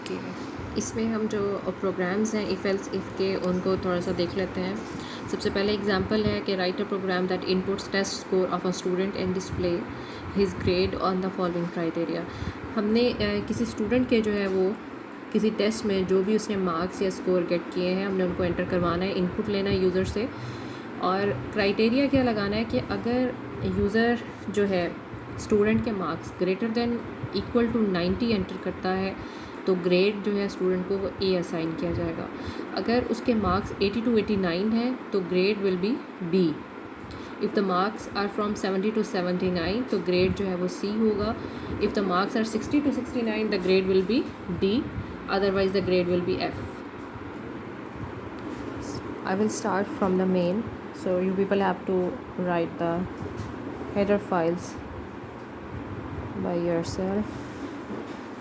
Okay, इसमें हम जो प्रोग्राम्स हैं इफ़ एल्स इफ़ के उनको थोड़ा सा देख लेते हैं। सबसे पहले एग्जांपल है कि write a program that inputs test score of a student and display his grade on the following criteria. हमने किसी स्टूडेंट के जो है वो किसी टेस्ट में जो भी उसने मार्क्स या स्कोर गेट किए हैं हमने उनको एंटर करवाना है, इनपुट लेना है यूज़र से। और क्राइटेरिया क्या लगाना है कि अगर यूज़र जो है स्टूडेंट के marks greater than equal to 90 enter करता है तो ग्रेड जो है स्टूडेंट को वो ए असाइन किया जाएगा। अगर उसके मार्क्स 80 टू 89 हैं तो grade will be B. If the marks are from 70 to 79 तो ग्रेड जो है वो सी होगा। If the marks are 60 to 69 the grade will be D, otherwise the grade will be F. I will start from the main, so you people have to write the header files by yourself.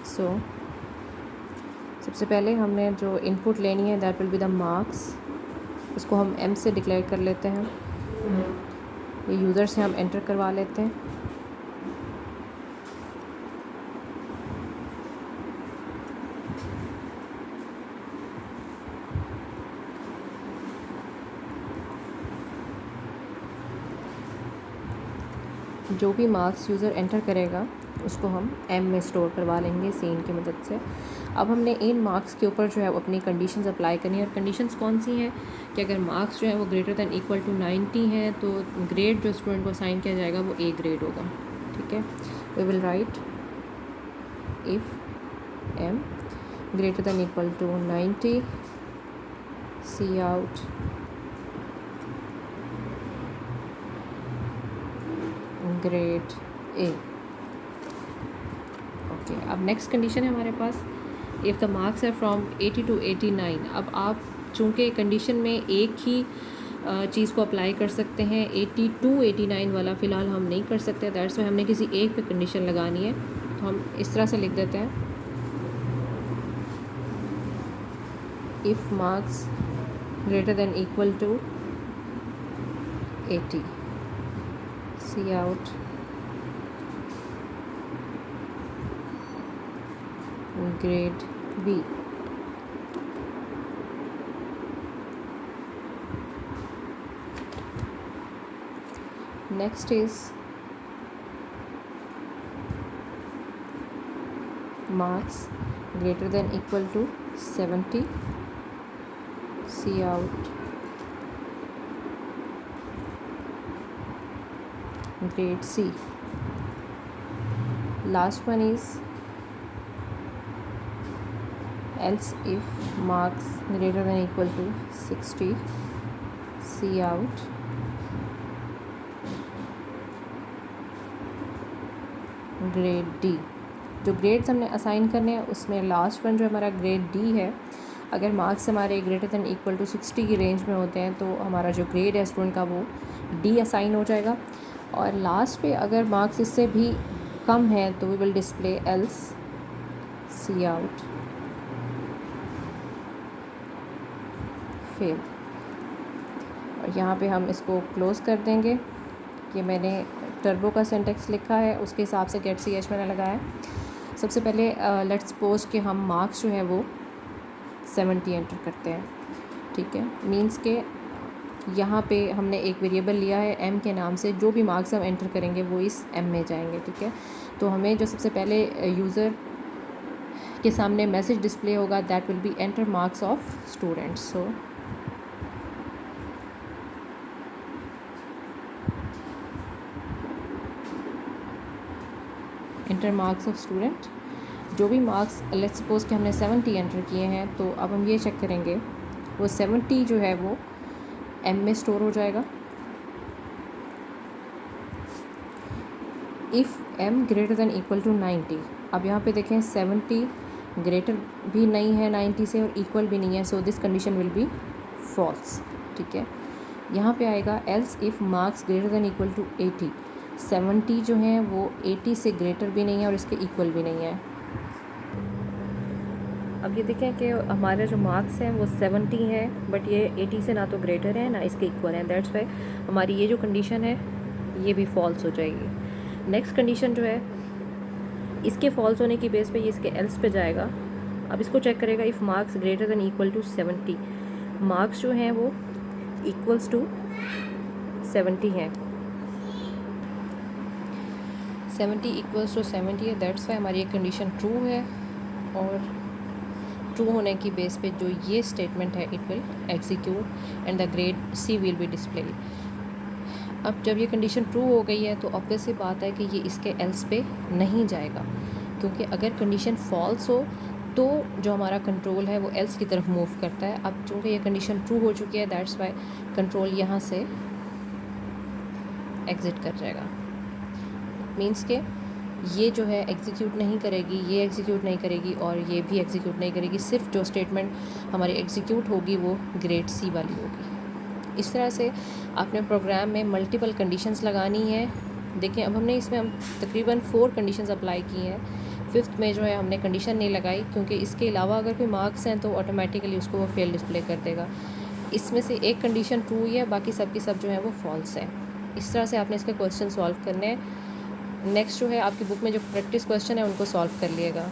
So सबसे पहले हमने जो input लेनी है that will be the marks, उसको हम m से declare कर लेते हैं। ये यूज़र से हम एंटर करवा लेते हैं। जो भी मार्क्स यूज़र एंटर करेगा उसको हम m में स्टोर करवा लेंगे सीन की मदद से। अब हमने इन मार्क्स के ऊपर जो है वो अपनी कंडीशंस अप्लाई करनी है। और कंडीशंस कौन सी हैं कि अगर मार्क्स जो है वो ग्रेटर दैन इक्वल टू 90 हैं तो ग्रेड जो स्टूडेंट को असाइन किया जाएगा वो ए ग्रेड होगा। ठीक है, we will write if m greater than equal to 90 cout grade A. Okay, अब नेक्स्ट कंडीशन है हमारे पास इफ़ द मार्क्स है फ्रॉम 80 टू 89। अब आप चूँकि कंडीशन में एक ही चीज़ को अप्लाई कर सकते हैं, 80 टू 89 वाला फ़िलहाल हम नहीं कर सकते, दैट्स वाई हमने किसी एक पे कंडीशन लगानी है। तो हम इस तरह से लिख देते हैं if marks greater than equal to 80 cout grade B. Next is marks greater than equal to 70 cout grade C. Last one is else if marks greater than equal to 60 see out grade D. जो grades हमने assign करने हैं उसमें last one जो हमारा grade D है, अगर marks हमारे ग्रेटर दैन इक्वल टू 60 की रेंज में होते हैं तो हमारा जो ग्रेड है स्टूडेंट का वो डी असाइन हो जाएगा। और लास्ट पे अगर मार्क्स इससे भी कम है तो we will display else cout fail. और यहाँ पे हम इसको क्लोज़ कर देंगे कि मैंने टर्बो का सिंटेक्स लिखा है उसके हिसाब से गेट सी एच मैंने लगाया है। सबसे पहले लेट्स सपोज कि हम मार्क्स जो है वो 70 एंटर करते हैं। ठीक है, मींस के यहाँ पे हमने एक वेरिएबल लिया है m के नाम से, जो भी मार्क्स हम एंटर करेंगे वो इस m में जाएंगे। ठीक है, तो हमें जो सबसे पहले यूज़र के सामने मैसेज डिस्प्ले होगा that will be enter marks of students. So enter marks of student. जो भी मार्क्स लेट्स सपोज कि हमने 70 एंटर किए हैं तो अब हम ये चेक करेंगे वो 70 जो है वो m में स्टोर हो जाएगा। If m greater than equal to 90। अब यहाँ पे देखें 70 ग्रेटर भी नहीं है 90 से और इक्वल भी नहीं है, so this condition will be false. ठीक है, यहाँ पे आएगा else if marks greater than equal to 80। 70 जो है वो 80 से ग्रेटर भी नहीं है और इसके इक्वल भी नहीं है। अब ये देखें कि हमारे जो मार्क्स हैं वो 70 हैं बट ये 80 से ना तो ग्रेटर है ना इसके इक्वल है, दैट्स वाई हमारी ये जो कंडीशन है ये भी फॉल्स हो जाएगी। नेक्स्ट कंडीशन जो है इसके फॉल्स होने की बेस पे ये इसके एल्स पे जाएगा अब इसको चेक करेगा, if marks greater than equal to 70, marks जो हैं वो इक्वल्स टू 70 हैं, 70 इक्वल्स टू 70 है, दैट्स वाई हमारी ये कंडीशन ट्रू है। और ट्रू होने की बेस पे जो ये स्टेटमेंट है it will execute and the grade C will be displayed. अब जब ये कंडीशन ट्रू हो गई है तो ऑब्वियस सी बात है कि ये इसके एल्स पे नहीं जाएगा, क्योंकि अगर कंडीशन फॉल्स हो तो जो हमारा कंट्रोल है वो एल्स की तरफ मूव करता है। अब चूँकि ये कंडीशन ट्रू हो चुकी है दैट्स वाई कंट्रोल यहाँ से एग्ज़िट कर जाएगा। मीन्स के ये जो है एग्जीक्यूट नहीं करेगी, ये एग्जीक्यूट नहीं करेगी और ये भी एग्जीक्यूट नहीं करेगी, सिर्फ जो स्टेटमेंट हमारी एग्जीक्यूट होगी वो ग्रेड सी वाली होगी। इस तरह से आपने प्रोग्राम में मल्टीपल कंडीशंस लगानी है। देखें अब हमने इसमें हम तकरीबन 4 कंडीशंस अप्लाई की हैं, 5th में जो है हमने कंडीशन नहीं लगाई, क्योंकि इसके अलावा अगर कोई मार्क्स हैं तो ऑटोमेटिकली उसको वो फेल डिस्प्ले कर देगा। इसमें से एक कंडीशन ट्रू ही है, बाकी सब की सब जो है वो फॉल्स है। इस तरह से आपने इसके क्वेश्चन सॉल्व करने हैं। नेक्स्ट जो है आपकी बुक में जो प्रैक्टिस क्वेश्चन है उनको सॉल्व कर लिएगा।